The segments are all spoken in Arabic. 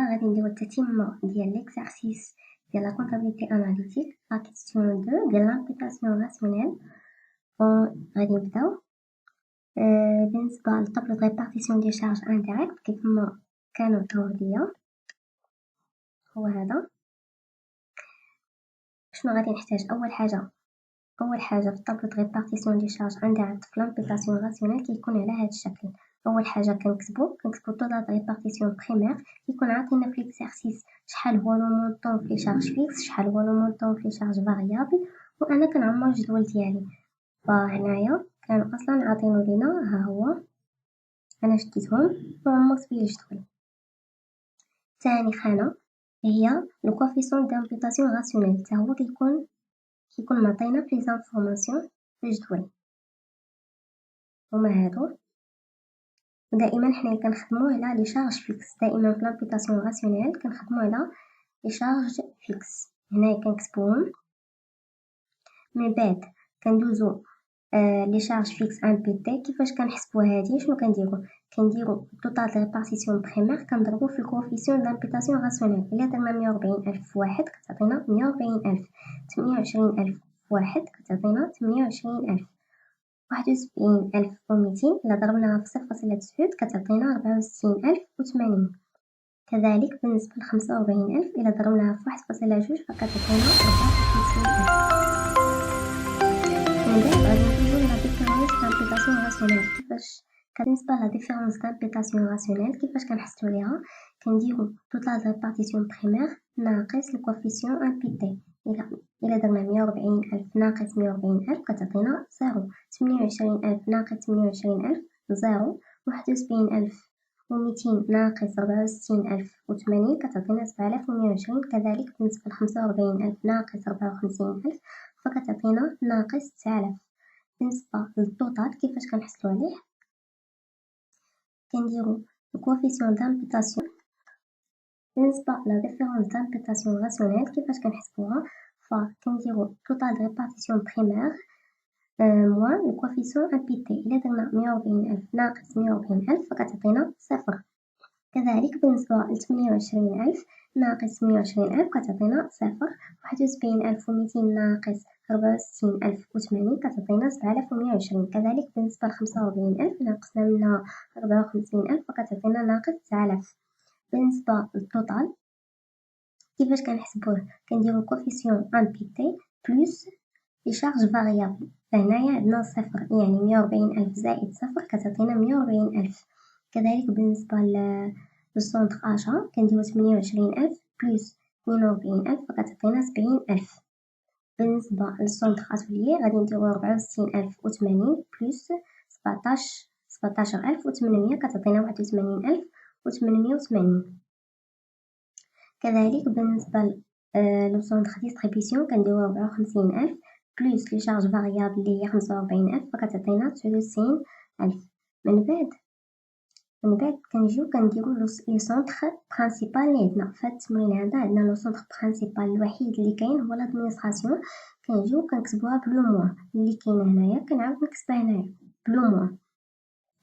غادي نديرو التتمة ديال ليكزارسيس ديال لا كونطابيليتي اناليتيك لا كيسيون 2 ديال لامبليكاسيون راسيونيل. غادي نبداو بالنسبة للطابلو د ريبارتيسيون دي شارج انديريكت كيف ما كانوا عطاوه ليا هو هذا. شنو غادي نحتاج؟ اول حاجه في الطابلو د ريبارتيسيون دي شارج انديريكت في لامبليكاسيون راسيونيل كيكون على هذا الشكل. اول حاجه كنكتبو طوطال د ريبارتيسيون بريمير كيكون عاطينا في ليكزارسيس شحال هو لو مونطون في شارج فيكس، شحال هو لو مونطون في شارج فاريابل، وانا كنعمر الجدول ديالي. فهنايا كانوا اصلا عاطينو لينا، ها هو انا شديتهم وعمرت فيه الجدول. ثاني خانه هي لو كوفيسيون دامبليكاسيون راسيونيل، حتى هو كيكون معطينا في لي زانفورماسيون في الجدول هما هادو. ودائما حنايا كنخدمو على لي شارج فيكس، دائما في لامبليكاسيون راسيونيل كنخدمو على لي شارج فيكس. هنايا كنكتبوهم، من بعد كندوزو لي شارج فيكس امبيتي. كيفاش كنحسبوا هادي؟ شنو كنديرو توتال ريبارتيسيون بريمير كنضربو في الكوفيسيون دامبليكاسيون راسيونيل. الا درنا 140,000 في واحد كتعطينا 140,000، 28,000 في واحد كتعطينا 28,000، 71,200 إلا ضربناها في 0.9 كتعطينا 64,080. كذلك بالنسبة ل 45,000 إلا ضربناها في 1.2 فكتعطينا 54,000. من بعد غادي ندوزو لا ديفيرونس دامبليكاسيون راسيونيل. كيفاش بالنسبة لا ديفيرونس دامبليكاسيون راسيونيل كيفاش كنحسبو ليها؟ كنديرو توتال ريبارتيسيون بريمير ناقص الكوفيسيون امبيتي. إلا درنا 140,000 ناقص 140,000 كتعطينا 0، 28,000 ناقص 28,000 0، 71,200 ناقص 64,080 كتعطينا 7,120. كذلك بالنسبة ل 45,000 ناقص 54,000 فكتعطينا ناقص 9,000. بالنسبة للتوتال كيفاش كنحصلو عليه؟ كنديرو الكوفيسيون دامبليكاسيون بالنسبة لا ديفيرونس دامبليكاسيون راسيونيل كيفاش كنحسبوها؟ فكنديرو توتال ريبارتيسيون بريمير موان الكوفيسيون امبيتي. إلا درنا 140,000 ناقص 140,000 فكتعطينا 0. كذلك بالنسبة ل 28,000 ناقص 120,000 كتعطينا 0، 71,200 ناقص 64,080 كتعطينا 7,120. كذلك بالنسبة ل 45,000 ناقصنا منها 54,000 فكتعطينا ناقص 9,000. بالنسبة للتوتال كيفاش كنحسبوه؟ كنديرو كوفيسيون امبيتي بلس لي شارج فاريابل. فهنايا عندنا 0 يعني 140,000 زائد 0 كتعطينا 140,000. كذلك بالنسبة للسونتر أشا كنديرو 28,000 بلس 42,000 فكتعطينا 70,000. بالنسبة للسونتر أتوليي غادي نديرو 64,080 بلس 17,800 كتعطينا 81,880. كذلك بالنسبة لو سونتر ديستريبيسيون كنديرو 54,000 بلس لي شارج فاريابل لي هي 45,000 فكتعطينا 99,000. من بعد كنجيو كنديرو لي سونتر برينسيبال لي عندنا. فهاد التمرين هذا عندنا لو سونتر برينسيبال الوحيد اللي كاين هو لادمينستراسيون. كنجيو كنكتبوها بلو موان اللي كاينه هنايا، كنعاود نكتبها هنايا بلو موان.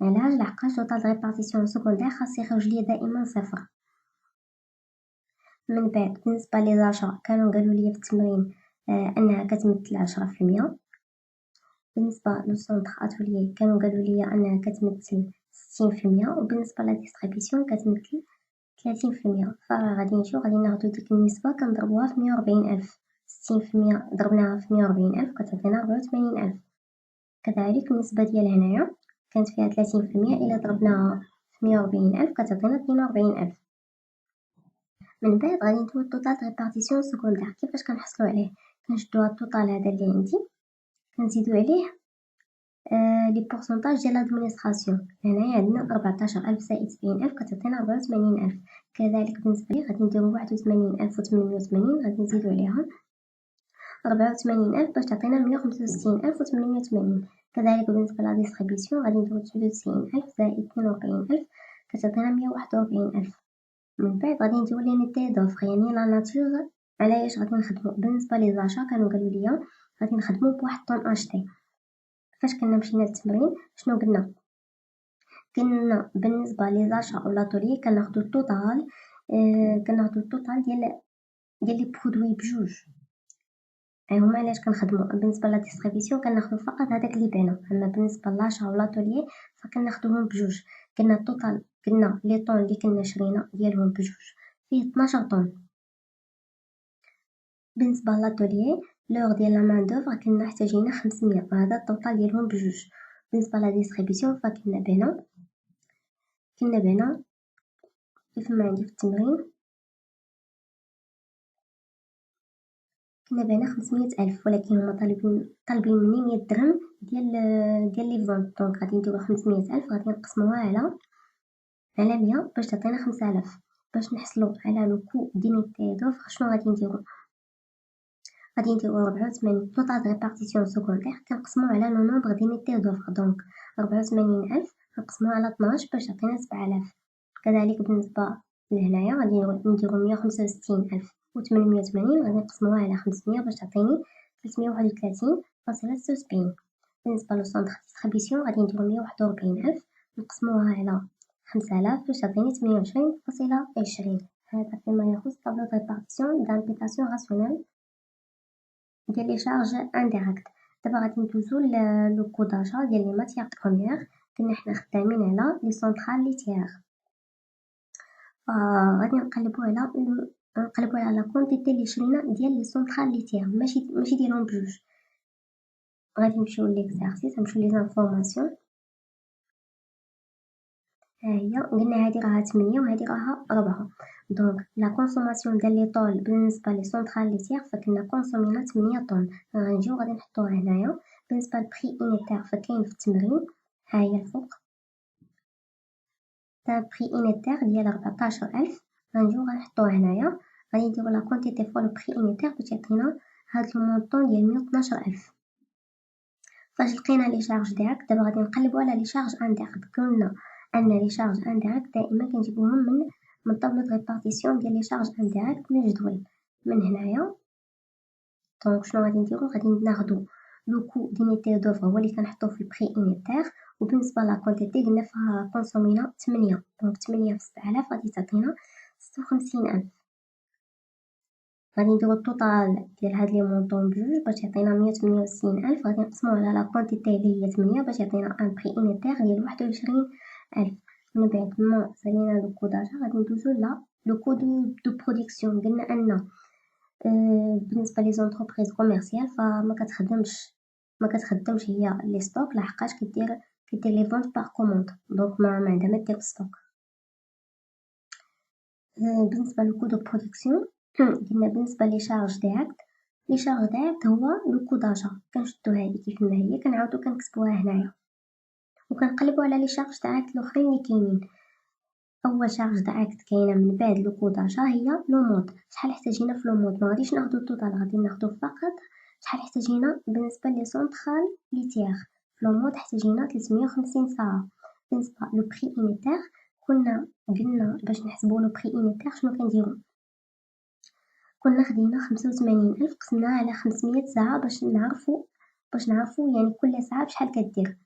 علاش؟ لحقاش توتال ريبارتيسيون سكوندير خاص يخرج ليا دائما 0. من بعد بالنسبة لي زاشا كانوا قالوا لي في التمرين انها كتمثل 10%. بالنسبة للسونتر اتوليي كانوا قالوا لي انها كتمثل 60%، وبالنسبة لا ديستريبيسيون كتمثل 30%. فغادي ناخدو ديك النسبة كنضربوها في 140,000. 60% ضربناها في 140,000 كتعطينا 84,000. كذلك النسبة ديال هنايا كانت فيها 30%، إلا ضربناها في 140,000 كتعطينا 42,000. من بعد غادي ندوزو التوتال ريبارتيسيون سكوندير. كيفاش كنحصلو عليه؟ كنشدو هاد التوتال هذا اللي عندي كنزيدو عليه لي بورسونتاج ديال لادمينستراسيون. هنايا عندنا 14,000 زائد 70,000 كتعطينا 84,000. كذلك بالنسبة لي غادي نديرو 81,880 غادي نزيدو عليها 84,000 باش تعطينا 165,880. كذلك بالنسبة لا ديستريبيسيون غادي نديرو 99,000 زائد 42,000 كتعطينا 141,000. من بعد غادي نديرو لينيتي دوفر يعني لا ناتور. علاش غادي نخدمو؟ بالنسبة لي زاشا كانوا قالوا لي غادي نخدمو بواحد طون اشتي. فاش كنا مشينا للتمرين شنو قلنا بالنسبة لي زاشا او لاتولي كناخدو التوتال كناخدو التوتال ديال لي برودوي بجوج. هما علاش كنخدمو بالنسبة لا ديستريبيسيون كناخدو فقط هداك اللي بعنا، اما بالنسبة لاشا و لاتوليي فكناخدوهم بجوج. قلنا التوتال قلنا لي طون اللي كنا شرينا ديالهم بجوج فيه 12 طون. بالنسبة لاتوليي لوغ ديال لا مان دوفر كنا احتاجينا 500 وهذا التوتال ديالهم بجوج. بالنسبة لا ديستريبيسيون فكنا بعنا كيف ما عندي في التمرين كنا بعنا 500,000 ولكن هما طالبين مني 100 درهم ديال لي فونت. دونك غادي نديرو 500,000 غادي نقسموها على 100 باش تعطينا 5000. باش نحصلو على لو كو دينيتي دوفر شنو غادي نديرو 84 توتال ريبارتيسيون سكوندير كنقسمو على لو نومبر دينيتي دوفر. دونك 84,000 نقسموها على 12 باش يعطينا 7000. كذلك بالنسبة لهنايا غادي نديرو 165,880 غادي نقسموها على 500 باش تعطيني 331.76. بالنسبة لو سونتر ديستريبيسيون غادي نديرو 141,000 نقسموها على 5000 باش تعطيني 28.20. هذا فيما يخص طابلو دو ريبارتيسيون دامبيتاسيون راسيونيل ديال لي شارج انديريكت. دابا غادي ندوزو لو كو داشا ديال لي ماتيير بروميير. كنا حنا خدامين على لي سونطرال ليتيير، غادي نقلبو على لا كونتيتي اللي شرينا ديال لي سونطرال ليتيير ماشي ديالهم بجوج. غادي نمشيو ليكزارسيس نمشيو لي زانفورماسيون. ها هي قلنا هادي راها 8 وهادي راها 4. دونك لا كونسوماسيون ديال لي طول بالنسبة لي سونطرال ليتيير فكنا كونسومينا 8 طون. غنجيو غادي نحطوها هنايا. بالنسبة للبري انيتير فكاين في التمرين ها هي الفوق تاع بري انيتير ديال 14,000. غنجيو غنحطوه هنايا غادي نديرو لا كونتيتي فوا لو بري انيتير باش يعطينا هاد المونطون ديال 112,000. فاش لقينا لي شارج ديريكت دابا غادي نقلبو على لي شارج انديريكت. قلنا ان لي شارج انديريكت دائما كنجيبوهم من طابلو دو ريبارتيسيون ديال لي شارج انديريكت من الجدول من هنايا. دونك شنو غادي نديرو غادي ناخدو لو كو دينيتي دوفر هو اللي كنحطوه في البري انيتير. وبالنسبة لا كونتيتي قلنا فيها كونسومينا 8. دونك 8 في 7000 غادي تعطينا 56,000. غادي نديرو التوتال ديال هاد لي مونطون بجوج باش يعطينا 168,000. غادي نقسموه على لا كونتيتي اللي هي 8 باش يعطينا ان بري انيتير ديال 21,000. من بعد ما سالينا لو كو داجا غادي ندوزو لو كو دو برودكسيون. قلنا ان بالنسبة لي زونتربريز كوميرسيال فما كتخدمش هي لي ستوك لحقاش كدير لي فونت باغ كوموند. دونك ما عندها ما دير ستوك. بالنسبة لو كو دو برودكسيون قلنا بالنسبة لي شارج ديريكت هو لو كو داجا كنشدو هادي كيف ما هي كنعاودو كنكتبوها هنايا وكنقلبو على لي شارج ديريكت الاخرين اللي كاينين. اول شارج ديريكت كاينه من بعد لو كو داجا هي لو مود. شحال احتاجينا في لو مود ما غاديش ناخدو التوتال غادي ناخدو فقط شحال احتاجينا بالنسبة لي سونطرال ليتيير. في لو مود احتاجينا 350 ساعة. بالنسبة لو بري انيتير قلنا باش نحسبو لو بري انيتير شنو كنديرو كنا خدينا 85,000 قسمناها على 500 ساعة باش نعرفو يعني كل ساعة بشحال كدير.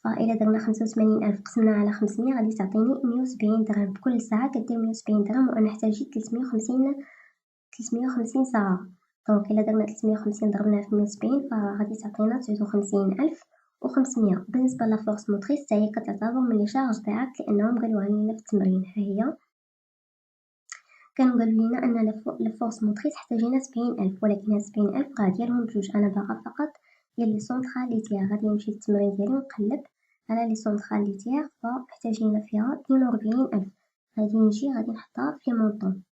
فإلا درنا 85,000 قسمناها على 500 غادي تعطيني 170 درهم. بكل ساعة كدير 170 درهم وأنا احتاجيت 350 ساعة. دونك إلا درنا 350 ضربناها في 170 فغادي تعطينا 59,500. بالنسبة لافورس موتريس حتى هي كتعتبر من لي شارج ديريكت لأنهم قالوها لينا في التمرين. ها هي كانوا قالوا لنا ان الفورس موتريس احتاجينا 70,000 ولكن هاد 70,000 راه ديالهم بجوج. انا باغا فقط ديال لي سونطرال ليتيير. غادي نمشي للتمرين ديالي ونقلب على لي سونطرال ليتيير فاحتاجينا فيها 42,000. غادي نحطها في مونطون.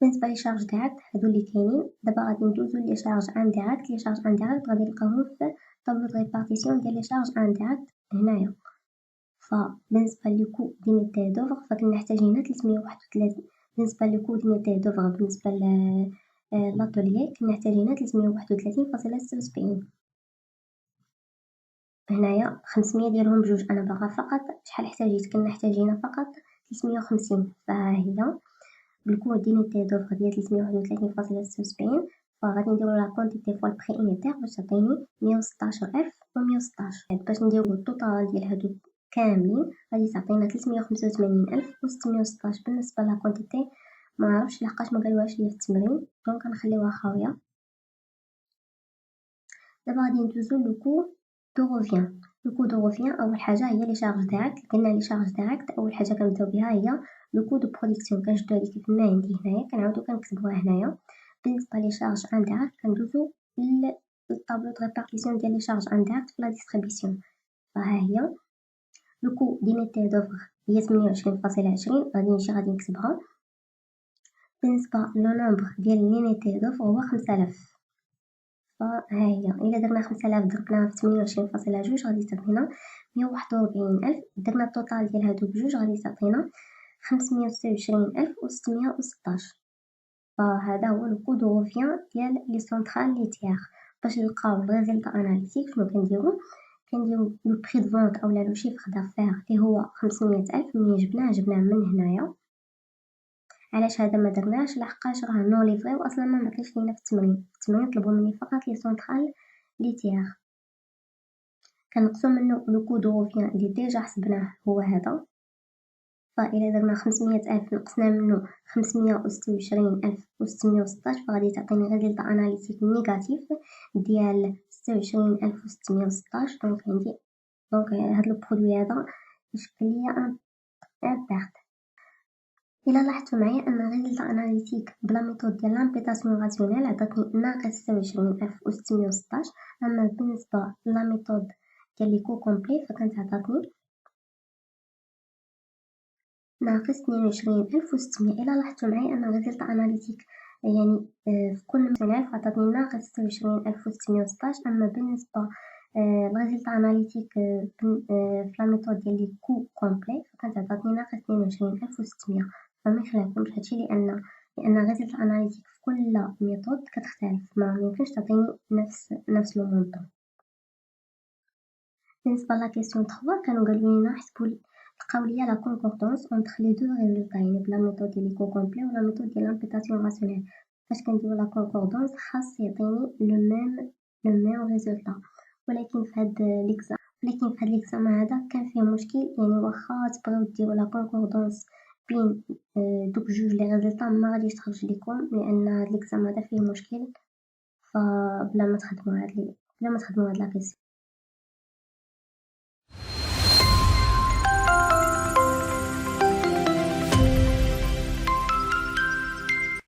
بالنسبة لي شارج ديريكت هادو اللي كاينين. دابا غادي ندوزو لي شارج انديريكت. لي شارج انديريكت غادي نلقاوهم في طابلو دو ريبارتيسيون ديال لي شارج انديريكت هنايا. فبالنسبة لكو دينيتي دوفر فكنا احتاجينا 331. بالنسبة لكو دينيتي دوفر بالنسبة لاتوليي كنا احتاجينا 331.76. هنايا 500 ديالهم بجوج. انا باغا فقط شحال احتاجيت كنا احتاجينا فقط 350. فها هي بالكو دينيتي دوفر ديال 331.76 فغادي نديرو لا كونتيتي فوا البري انيتير باش تعطيني 116,116. باش نديرو التوتال ديال هادو كاملين غادي تعطينا 385,616. بالنسبة لا كونتيتي معرفش لحقاش مقالوهاش ليا في التمرين، دونك غنخليوها خاوية. دابا غادي ندوزو لو كو دو روفيان. لو كو دو روفيان أول حاجة هي لي شارج ديريكت. قلنا لي شارج ديريكت أول حاجة كنبداو بها هي لو كو دو برودكسيون، كنشدو هادي كيف ما عندي هنايا كنعاودو كنكتبوها هنايا. بالنسبة لي شارج انديريكت كندوزو للطابلو دو ريبارتيسيون ديال لي شارج انديريكت في لا ديستريبيسيون. فها هي لو كو دينيتي دوفر هي 28.20، غادي نجي غادي نكتبها. بالنسبة لو نومبر ديال لينيتي دوفر هو 5000. فها هي إلا درنا 5000 ضربناها في 28.2 غادي تعطينا 141,000. درنا التوتال ديال هادو بجوج غادي تعطينا 526,616. فهذا هو لو كو دو روفيان ديال لي سونطرال ليتيير. باش نلقاو الريزلتا اناليتيك شنو كنديرو لو بري دو فونت اولا لو شيفر دافير اللي هو 500,000. ملي جبناه من هنايا. علاش هذا ما درناش؟ لحقاش راه نو ليفري واصلا ما معطيش لينا في التمرين طلبوا مني فقط لي سونطرال ليتيير. كنقصو منه لو كو دو روفيان اللي ديجا حسبناه هو هذا. فإلا درنا 500,000 نقصنا منه 526,616 فغادي تعطيني ريزلتا اناليتيك نيجاتيف ديال 26,616. دونك عندي هاد لو برودوي هذا يشكل ليا ان بيرت. إلا لاحظتو معايا أن ريزلتا اناليتيك بلا ميثود ديال لامبيتاسيون راسيونيل عطاتني ناقص 26,616. أما بالنسبة لا ميثود ديال لي كو كومبلي فكانت عطاتني ناقص 22,600. إلا لاحظتو معايا أن ريزلتا اناليتيك يعني في كل مثال عطاتني ناقص 26,616. أما بالنسبة لريزلتا اناليتيك في لا ميثود ديال لي كو كومبلي فكانت عطاتني ناقص 22,600. فما يخليكمش هادشي لأن ريزلتا اناليتيك في كل ميثود كتختلف، ما يمكنش تعطيني نفس لو مونطون. بالنسبة لا كيسيون 3 كانوا قالوا لينا حسبوا لقاو ليا لا كونكوردونس اونتر لي دو ريزلتا، يعني بلا ميثود ديال لي كو كومبلي ولا ميثود ديال لامبيتاسيون راسيونيل. فاش كنديرو لا كونكوردونس خاص يعطيني لو ميم ريزلتا. ولكن في هاد ليكزامان هذا كان فيه مشكل، يعني واخا تبغيو ديرو لا كونكوردونس بين دوك جوج لي ريزلتا ما غاديش تخرج ليكم، لان هاد ليكزامان هذا فيه مشكل. فبلا ما تخدموا هاد لا كيسيون.